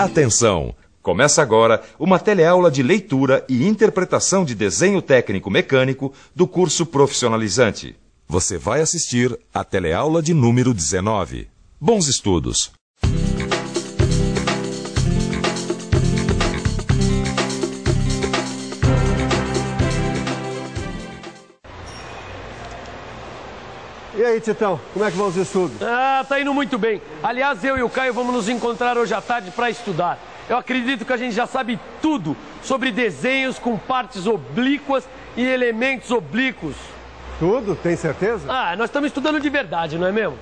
Atenção! Começa agora uma teleaula de leitura e interpretação de desenho técnico mecânico do curso profissionalizante. Você vai assistir a teleaula de número 19. Bons estudos! E aí, Titão, como é que vão os estudos? Tá indo muito bem. Aliás, eu e o Caio vamos nos encontrar hoje à tarde para estudar. Eu acredito que a gente já sabe tudo sobre desenhos com partes oblíquas e elementos oblíquos. Tudo? Tem certeza? Nós estamos estudando de verdade, não é mesmo?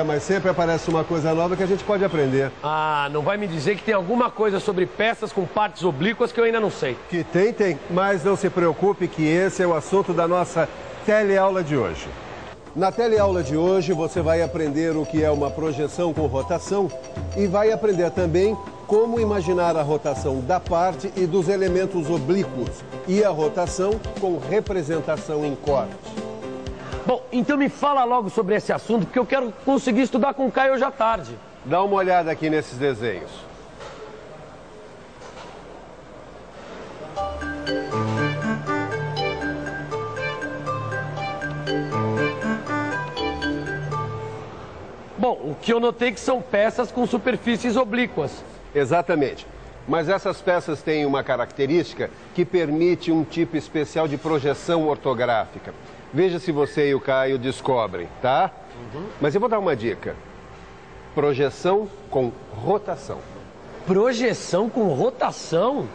Mas sempre aparece uma coisa nova que a gente pode aprender. Não vai me dizer que tem alguma coisa sobre peças com partes oblíquas que eu ainda não sei. Que tem. Mas não se preocupe que esse é o assunto da nossa teleaula de hoje. Na teleaula de hoje você vai aprender o que é uma projeção com rotação e vai aprender também como imaginar a rotação da parte e dos elementos oblíquos e a rotação com representação em corte. Bom, então me fala logo sobre esse assunto, porque eu quero conseguir estudar com o Caio hoje à tarde. Dá uma olhada aqui nesses desenhos. Bom, o que eu notei que são peças com superfícies oblíquas. Exatamente. Mas essas peças têm uma característica que permite um tipo especial de projeção ortográfica. Veja se você e o Caio descobrem, tá? Mas eu vou dar uma dica. Projeção com rotação. Projeção com rotação?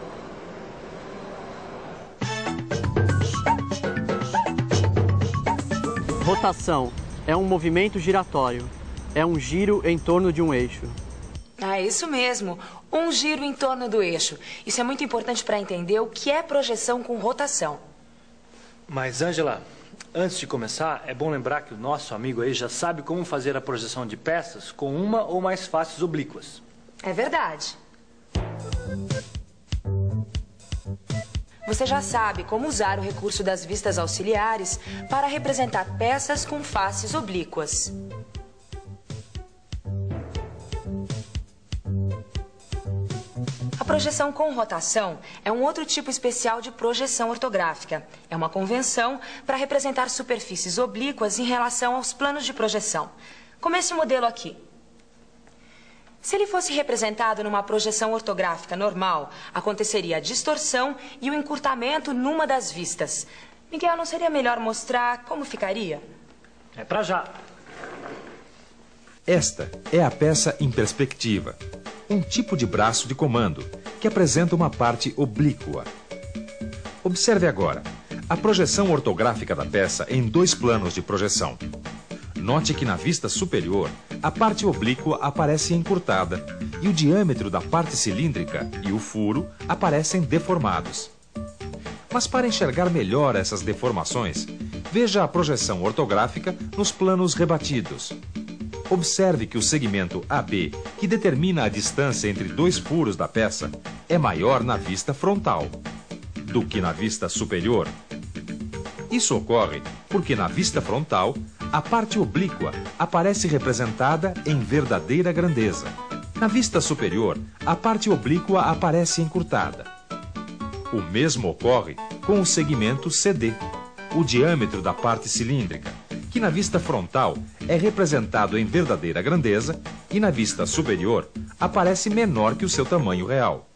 Rotação é um movimento giratório. É um giro em torno de um eixo. Isso mesmo. Um giro em torno do eixo. Isso é muito importante para entender o que é projeção com rotação. Mas, Ângela, antes de começar, é bom lembrar que o nosso amigo aí já sabe como fazer a projeção de peças com uma ou mais faces oblíquas. É verdade. Você já sabe como usar o recurso das vistas auxiliares para representar peças com faces oblíquas. A projeção com rotação é um outro tipo especial de projeção ortográfica. É uma convenção para representar superfícies oblíquas em relação aos planos de projeção. Como esse modelo aqui. Se ele fosse representado numa projeção ortográfica normal, aconteceria a distorção e o encurtamento numa das vistas. Miguel, não seria melhor mostrar como ficaria? É pra já. Esta é a peça em perspectiva. Um tipo de braço de comando, que apresenta uma parte oblíqua. Observe agora a projeção ortográfica da peça em dois planos de projeção. Note que na vista superior, a parte oblíqua aparece encurtada e o diâmetro da parte cilíndrica e o furo aparecem deformados. Mas para enxergar melhor essas deformações, veja a projeção ortográfica nos planos rebatidos. Observe que o segmento AB, que determina a distância entre dois furos da peça, é maior na vista frontal do que na vista superior. Isso ocorre porque na vista frontal, a parte oblíqua aparece representada em verdadeira grandeza. Na vista superior, a parte oblíqua aparece encurtada. O mesmo ocorre com o segmento CD, o diâmetro da parte cilíndrica, que na vista frontal é representado em verdadeira grandeza e na vista superior aparece menor que o seu tamanho real.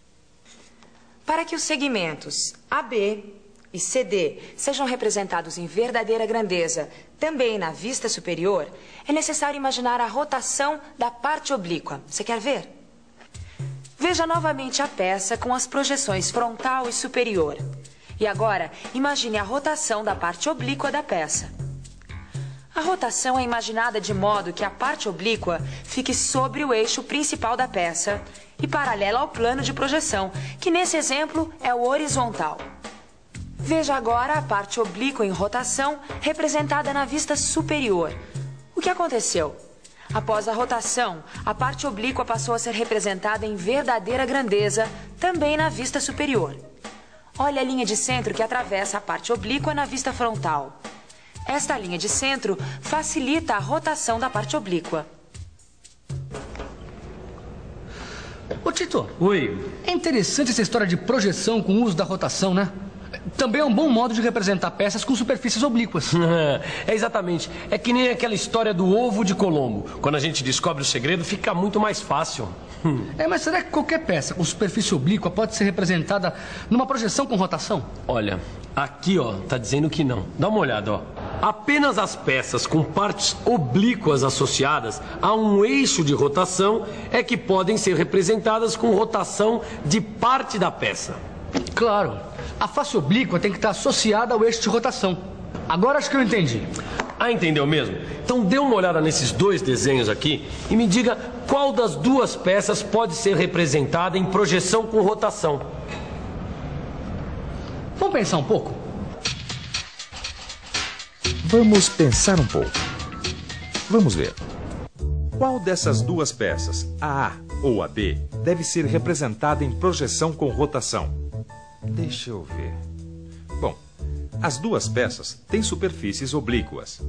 Para que os segmentos AB e CD sejam representados em verdadeira grandeza também na vista superior, é necessário imaginar a rotação da parte oblíqua. Você quer ver? Veja novamente a peça com as projeções frontal e superior. E agora, imagine a rotação da parte oblíqua da peça. A rotação é imaginada de modo que a parte oblíqua fique sobre o eixo principal da peça e paralela ao plano de projeção, que nesse exemplo é o horizontal. Veja agora a parte oblíqua em rotação representada na vista superior. O que aconteceu? Após a rotação, a parte oblíqua passou a ser representada em verdadeira grandeza, também na vista superior. Olha a linha de centro que atravessa a parte oblíqua na vista frontal. Esta linha de centro facilita a rotação da parte oblíqua. Ô Tito. Oi. É interessante essa história de projeção com o uso da rotação, né? Também é um bom modo de representar peças com superfícies oblíquas. É exatamente. É que nem aquela história do ovo de Colombo. Quando a gente descobre o segredo, fica muito mais fácil. Mas será que qualquer peça com superfície oblíqua pode ser representada numa projeção com rotação? Olha, aqui, ó, tá dizendo que não. Dá uma olhada, ó. Apenas as peças com partes oblíquas associadas a um eixo de rotação é que podem ser representadas com rotação de parte da peça. Claro. A face oblíqua tem que estar associada ao eixo de rotação. Agora acho que eu entendi. Ah, entendeu mesmo? Então dê uma olhada nesses dois desenhos aqui e me diga qual das duas peças pode ser representada em projeção com rotação. Vamos pensar um pouco? Vamos pensar um pouco. Vamos ver. Qual dessas duas peças, a A ou a B, deve ser representada em projeção com rotação? Deixa eu ver. Bom, as duas peças têm superfícies oblíquas.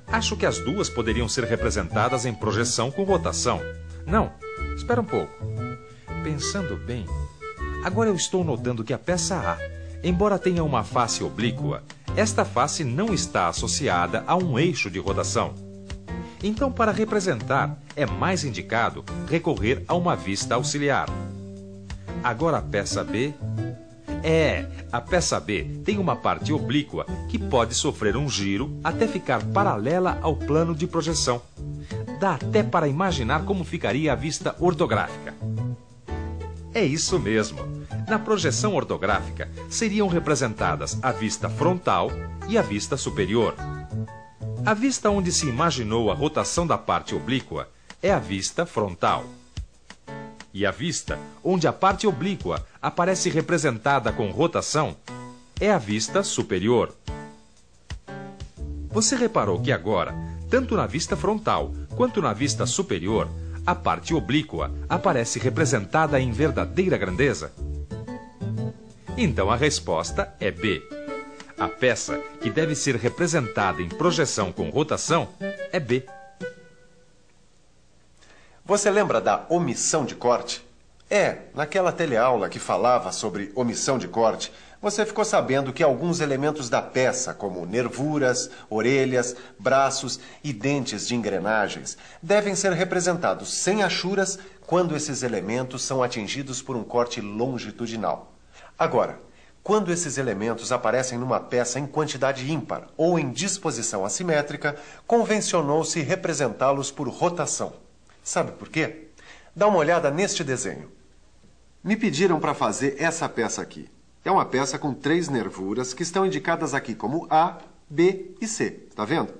Acho que as duas poderiam ser representadas em projeção com rotação. Não, espera um pouco. Pensando bem, agora eu estou notando que a peça A, embora tenha uma face oblíqua, esta face não está associada a um eixo de rotação. Então, para representar, é mais indicado recorrer a uma vista auxiliar. Agora a peça B... a peça B tem uma parte oblíqua que pode sofrer um giro até ficar paralela ao plano de projeção. Dá até para imaginar como ficaria a vista ortográfica. É isso mesmo. Na projeção ortográfica seriam representadas a vista frontal e a vista superior. A vista onde se imaginou a rotação da parte oblíqua é a vista frontal. E a vista onde a parte oblíqua aparece representada com rotação é a vista superior. Você reparou que agora, tanto na vista frontal quanto na vista superior, a parte oblíqua aparece representada em verdadeira grandeza? Então a resposta é B. A peça que deve ser representada em projeção com rotação é B. Você lembra da omissão de corte? Naquela teleaula que falava sobre omissão de corte, você ficou sabendo que alguns elementos da peça, como nervuras, orelhas, braços e dentes de engrenagens, devem ser representados sem achuras quando esses elementos são atingidos por um corte longitudinal. Agora, quando esses elementos aparecem numa peça em quantidade ímpar ou em disposição assimétrica, convencionou-se representá-los por rotação. Sabe por quê? Dá uma olhada neste desenho. Me pediram para fazer essa peça aqui. É uma peça com 3 nervuras que estão indicadas aqui como A, B e C. Está vendo?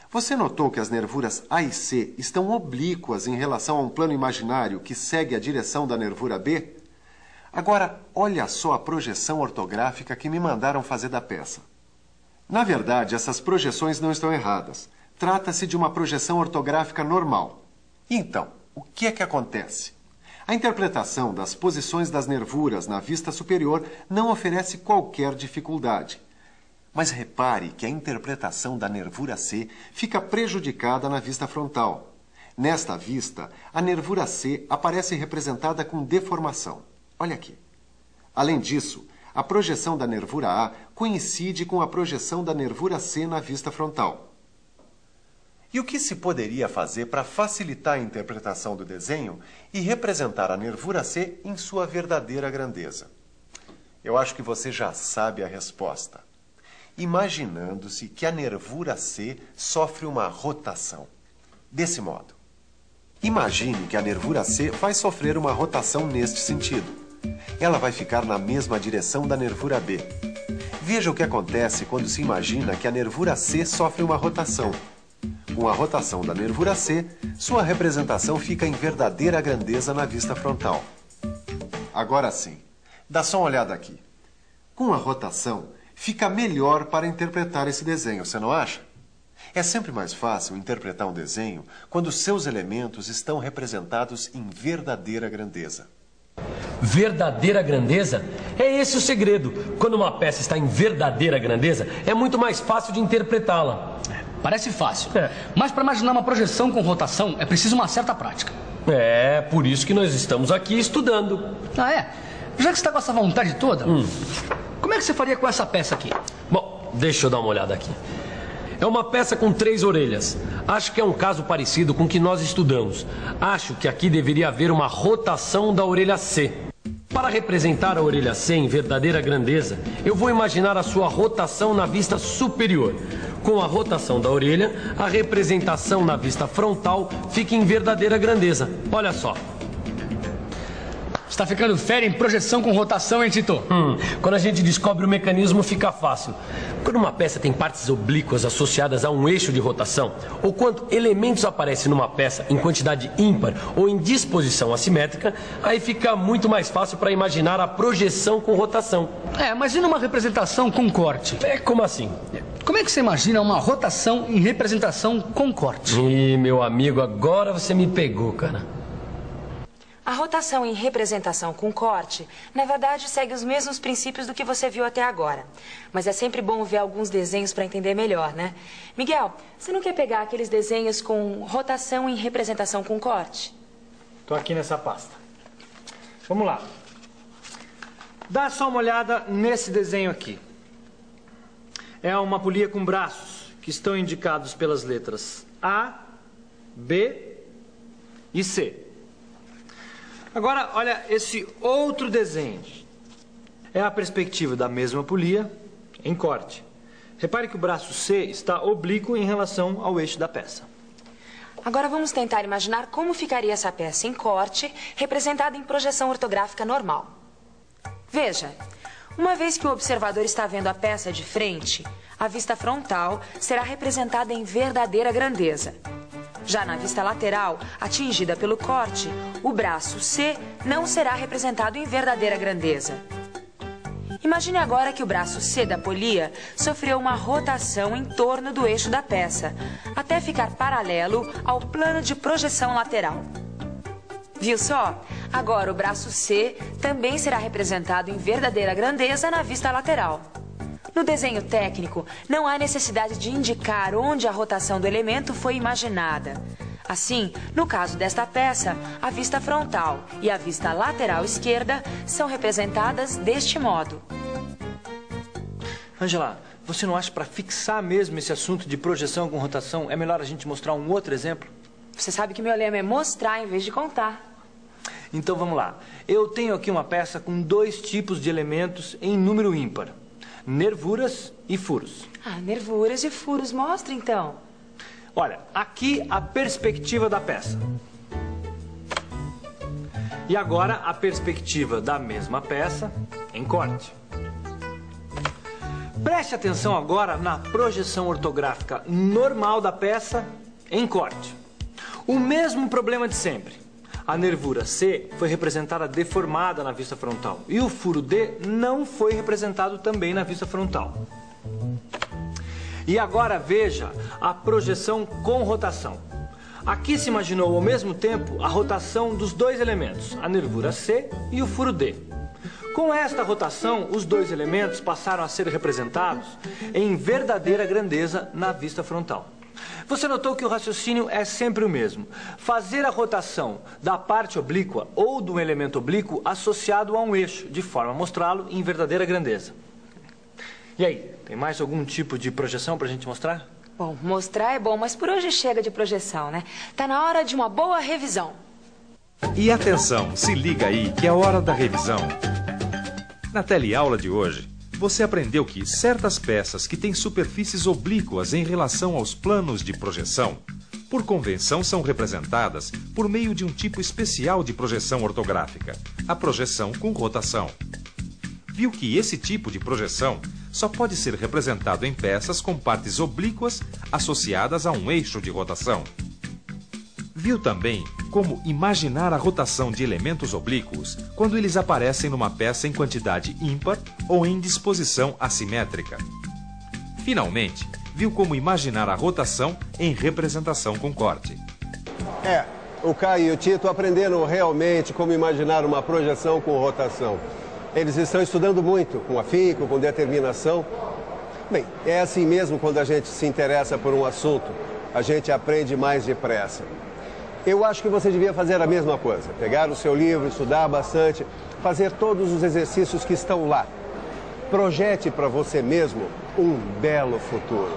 Você notou que as nervuras A e C estão oblíquas em relação a um plano imaginário que segue a direção da nervura B? Agora, olha só a projeção ortográfica que me mandaram fazer da peça. Na verdade, essas projeções não estão erradas. Trata-se de uma projeção ortográfica normal. Então, o que é que acontece? A interpretação das posições das nervuras na vista superior não oferece qualquer dificuldade. Mas repare que a interpretação da nervura C fica prejudicada na vista frontal. Nesta vista, a nervura C aparece representada com deformação. Olha aqui. Além disso, a projeção da nervura A coincide com a projeção da nervura C na vista frontal. E o que se poderia fazer para facilitar a interpretação do desenho e representar a nervura C em sua verdadeira grandeza? Eu acho que você já sabe a resposta. Imaginando-se que a nervura C sofre uma rotação. Desse modo. Imagine que a nervura C vai sofrer uma rotação neste sentido. Ela vai ficar na mesma direção da nervura B. Veja o que acontece quando se imagina que a nervura C sofre uma rotação. Com a rotação da nervura C, sua representação fica em verdadeira grandeza na vista frontal. Agora sim, dá só uma olhada aqui. Com a rotação, fica melhor para interpretar esse desenho, você não acha? É sempre mais fácil interpretar um desenho quando seus elementos estão representados em verdadeira grandeza. Verdadeira grandeza? É esse o segredo. Quando uma peça está em verdadeira grandeza, é muito mais fácil de interpretá-la. Parece fácil, mas para imaginar uma projeção com rotação é preciso uma certa prática. É, por isso que nós estamos aqui estudando. Ah, é? Já que você está com essa vontade toda, como é que você faria com essa peça aqui? Bom, deixa eu dar uma olhada aqui. É uma peça com 3 orelhas. Acho que é um caso parecido com o que nós estudamos. Acho que aqui deveria haver uma rotação da orelha C. Para representar a orelha C em verdadeira grandeza, eu vou imaginar a sua rotação na vista superior. Com a rotação da orelha, a representação na vista frontal fica em verdadeira grandeza. Olha só. Você tá ficando fera em projeção com rotação, hein, Tito? Quando a gente descobre o mecanismo, fica fácil. Quando uma peça tem partes oblíquas associadas a um eixo de rotação, ou quando elementos aparecem numa peça em quantidade ímpar ou em disposição assimétrica, aí fica muito mais fácil para imaginar a projeção com rotação. É, mas e numa representação com corte? É, como assim? Como é que você imagina uma rotação em representação com corte? Ih, meu amigo, agora você me pegou, cara. A rotação em representação com corte, na verdade, segue os mesmos princípios do que você viu até agora. Mas é sempre bom ver alguns desenhos para entender melhor, né? Miguel, você não quer pegar aqueles desenhos com rotação em representação com corte? Estou aqui nessa pasta. Vamos lá. Dá só uma olhada nesse desenho aqui. É uma polia com braços, que estão indicados pelas letras A, B e C. Agora, olha esse outro desenho. É a perspectiva da mesma polia em corte. Repare que o braço C está oblíquo em relação ao eixo da peça. Agora vamos tentar imaginar como ficaria essa peça em corte, representada em projeção ortográfica normal. Veja, uma vez que o observador está vendo a peça de frente, a vista frontal será representada em verdadeira grandeza. Já na vista lateral, atingida pelo corte, o braço C não será representado em verdadeira grandeza. Imagine agora que o braço C da polia sofreu uma rotação em torno do eixo da peça, até ficar paralelo ao plano de projeção lateral. Viu só? Agora o braço C também será representado em verdadeira grandeza na vista lateral. No desenho técnico, não há necessidade de indicar onde a rotação do elemento foi imaginada. Assim, no caso desta peça, a vista frontal e a vista lateral esquerda são representadas deste modo. Ângela, você não acha que para fixar mesmo esse assunto de projeção com rotação é melhor a gente mostrar um outro exemplo? Você sabe que meu lema é mostrar em vez de contar. Então vamos lá. Eu tenho aqui uma peça com 2 tipos de elementos em número ímpar. Nervuras e furos. Ah, nervuras e furos. Mostra, então. Olha, aqui a perspectiva da peça. E agora a perspectiva da mesma peça em corte. Preste atenção agora na projeção ortográfica normal da peça em corte. O mesmo problema de sempre. A nervura C foi representada deformada na vista frontal e o furo D não foi representado também na vista frontal. E agora veja a projeção com rotação. Aqui se imaginou ao mesmo tempo a rotação dos 2 elementos, a nervura C e o furo D. Com esta rotação, os 2 elementos passaram a ser representados em verdadeira grandeza na vista frontal. Você notou que o raciocínio é sempre o mesmo. Fazer a rotação da parte oblíqua ou do elemento oblíquo associado a um eixo, de forma a mostrá-lo em verdadeira grandeza. E aí, tem mais algum tipo de projeção para a gente mostrar? Bom, mostrar é bom, mas por hoje chega de projeção, né? Tá na hora de uma boa revisão. E atenção, se liga aí que é hora da revisão. Na teleaula de hoje, você aprendeu que certas peças que têm superfícies oblíquas em relação aos planos de projeção, por convenção são representadas por meio de um tipo especial de projeção ortográfica, a projeção com rotação. Viu que esse tipo de projeção só pode ser representado em peças com partes oblíquas associadas a um eixo de rotação. Viu também como imaginar a rotação de elementos oblíquos quando eles aparecem numa peça em quantidade ímpar ou em disposição assimétrica. Finalmente, viu como imaginar a rotação em representação com corte. O Caio e o Tito aprenderam realmente como imaginar uma projeção com rotação. Eles estão estudando muito, com afinco, com determinação. Bem, é assim mesmo quando a gente se interessa por um assunto. A gente aprende mais depressa. Eu acho que você devia fazer a mesma coisa. Pegar o seu livro, estudar bastante, fazer todos os exercícios que estão lá. Projete para você mesmo um belo futuro.